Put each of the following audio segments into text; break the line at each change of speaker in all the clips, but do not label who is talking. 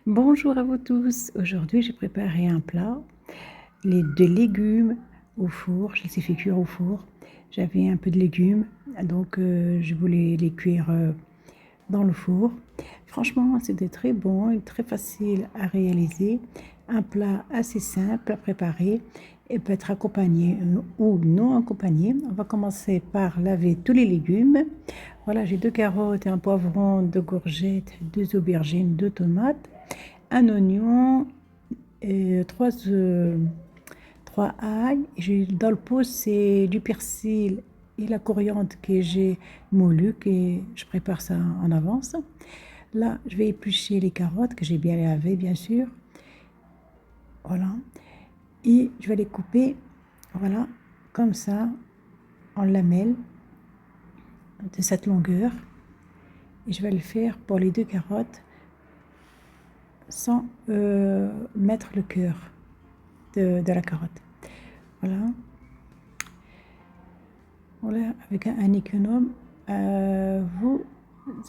Bonjour à vous tous. Aujourd'hui, j'ai préparé un plat, des légumes au four. Je les ai fait cuire au four. J'avais un peu de légumes, donc je voulais les cuire dans le four. Franchement, c'était très bon et très facile à réaliser. Un plat assez simple à préparer et peut être accompagné ou non accompagné. On va commencer par laver tous les légumes. Voilà, j'ai 2 carottes, un poivron, 2 courgettes, 2 aubergines, 2 tomates, un oignon, et trois ail. Dans le pot, c'est du persil et la coriandre que j'ai moulu, et je prépare ça en avance. Là, je vais éplucher les carottes que j'ai bien lavées, bien sûr. Voilà. Et je vais les couper, voilà, comme ça, en lamelles de cette longueur. Et je vais le faire pour les 2 carottes sans mettre le cœur de la carotte. Voilà. Voilà, avec un économe, vous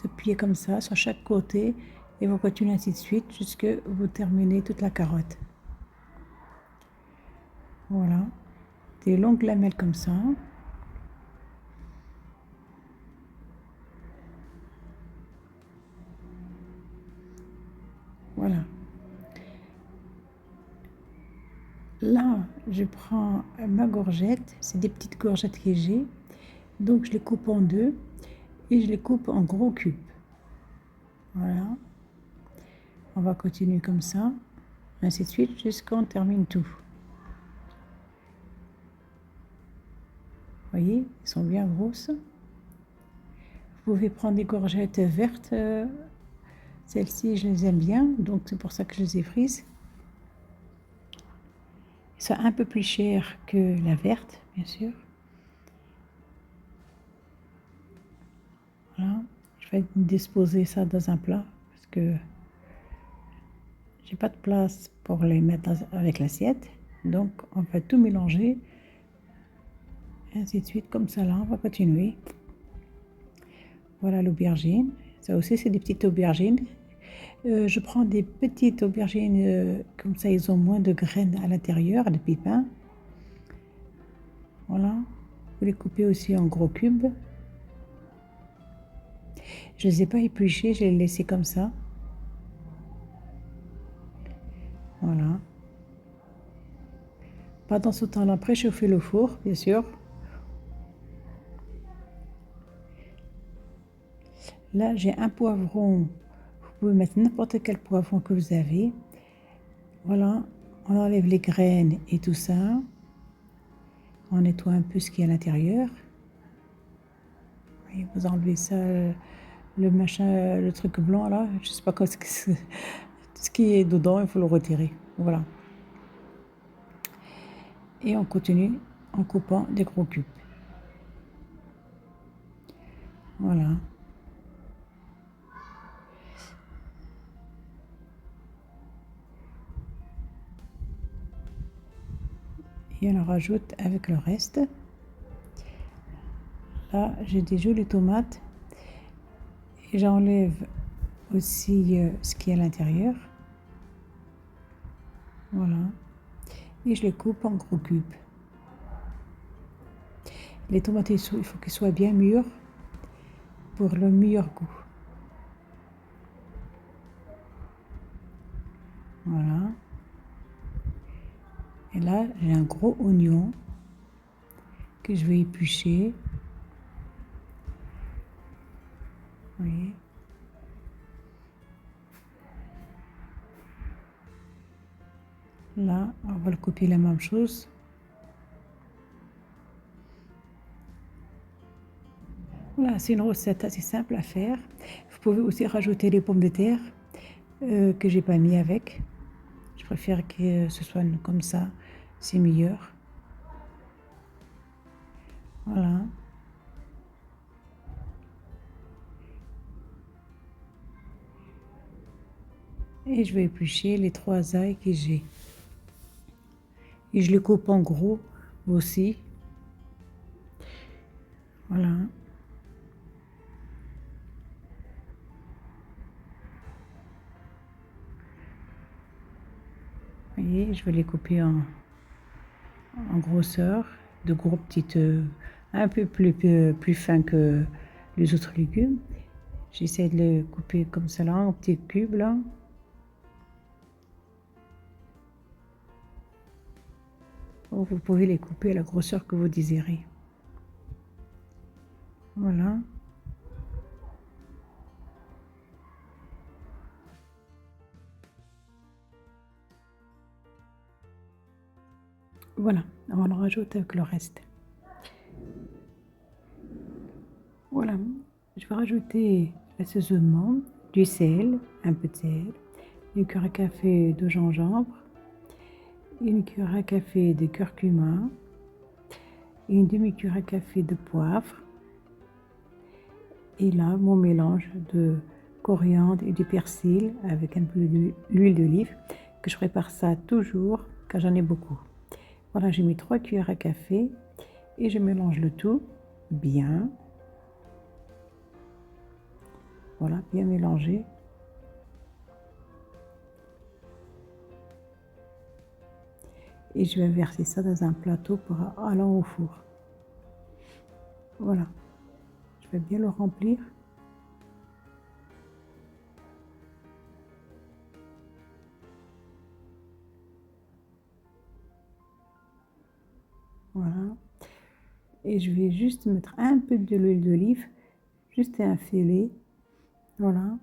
appuyez comme ça sur chaque côté et vous continuez ainsi de suite jusqu'à vous terminez toute la carotte. Voilà, des longues lamelles comme ça. Voilà. Là, je prends ma courgette, c'est des petites courgettes que j'ai, donc je les coupe en deux et je les coupe en gros cubes. Voilà, on va continuer comme ça, ainsi de suite jusqu'à on termine tout. Vous voyez, elles sont bien grosses. Vous pouvez prendre des courgettes vertes, celles-ci je les aime bien, donc c'est pour ça que je les ai frises. Elles sont un peu plus chères que la verte, bien sûr. Voilà, je vais disposer ça dans un plat parce que j'ai pas de place pour les mettre avec l'assiette. Donc on va tout mélanger, ainsi de suite, comme ça là, on va continuer. Voilà l'aubergine, ça aussi c'est des petites aubergines. Je prends des petites aubergines, comme ça ils ont moins de graines à l'intérieur, de pépins. Voilà, vous les coupez aussi en gros cubes. Je ne les ai pas épluchées, je les ai laissées comme ça. Voilà. Pendant ce temps-là, préchauffez le four, bien sûr. Là, j'ai un poivron. Vous pouvez mettre n'importe quel poivron que vous avez. Voilà, on enlève les graines et tout ça. On nettoie un peu ce qui est à l'intérieur. Et vous enlevez ça, le machin, le truc blanc là. Je sais pas quoi, ce qui est dedans, il faut le retirer. Voilà. Et on continue en coupant des gros cubes. Voilà. Et on en rajoute avec le reste. Là, j'ai des jolies tomates. Et j'enlève aussi ce qui est à l'intérieur. Voilà. Et je les coupe en gros cubes. Les tomates, il faut qu'elles soient bien mûres pour le meilleur goût. Voilà. Et là, j'ai un gros oignon que je vais éplucher. Vous voyez. Là, on va le couper la même chose. Voilà, c'est une recette assez simple à faire. Vous pouvez aussi rajouter les pommes de terre que j'ai pas mis avec. Je préfère que ce soit comme ça, c'est meilleur. Voilà. Et je vais éplucher les 3 ailes que j'ai. Et je les coupe en gros aussi. Voilà. voyez, je vais les couper en grosseur, de gros petites, un peu plus fins que les autres légumes. J'essaie de les couper comme ça là, en petits cubes là. Vous pouvez les couper à la grosseur que vous désirez. Voilà. Voilà, on le rajoute avec le reste. Voilà, je vais rajouter l'assaisonnement, du sel, un peu de sel, une cuillère à café de gingembre, une cuillère à café de curcuma, une demi-cuillère à café de poivre, et là mon mélange de coriandre et du persil avec un peu d'huile d'olive, que je prépare ça toujours car j'en ai beaucoup. Voilà, j'ai mis 3 cuillères à café et je mélange le tout bien. Voilà, bien mélangé. Et je vais verser ça dans un plateau pour aller au four. Voilà, je vais bien le remplir. Voilà. Et je vais juste mettre un peu de l'huile d'olive, juste un filet. Voilà,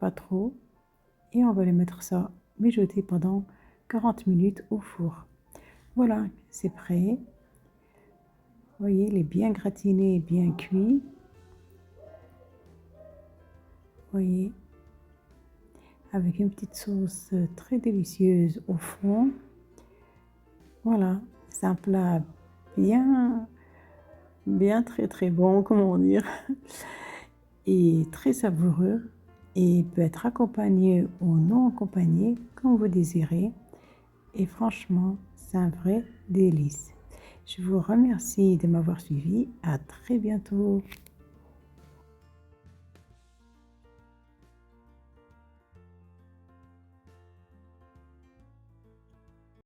pas trop. Et on va les mettre ça mijoter pendant 40 minutes au four. Voilà, c'est prêt. Vous voyez, il est bien gratiné et bien cuit. Vous voyez, avec une petite sauce très délicieuse au fond. Voilà, c'est un plat bien très bon, comment dire, et très savoureux, et peut être accompagné ou non accompagné, comme vous désirez. Et franchement, c'est un vrai délice. Je vous remercie de m'avoir suivi. À très bientôt.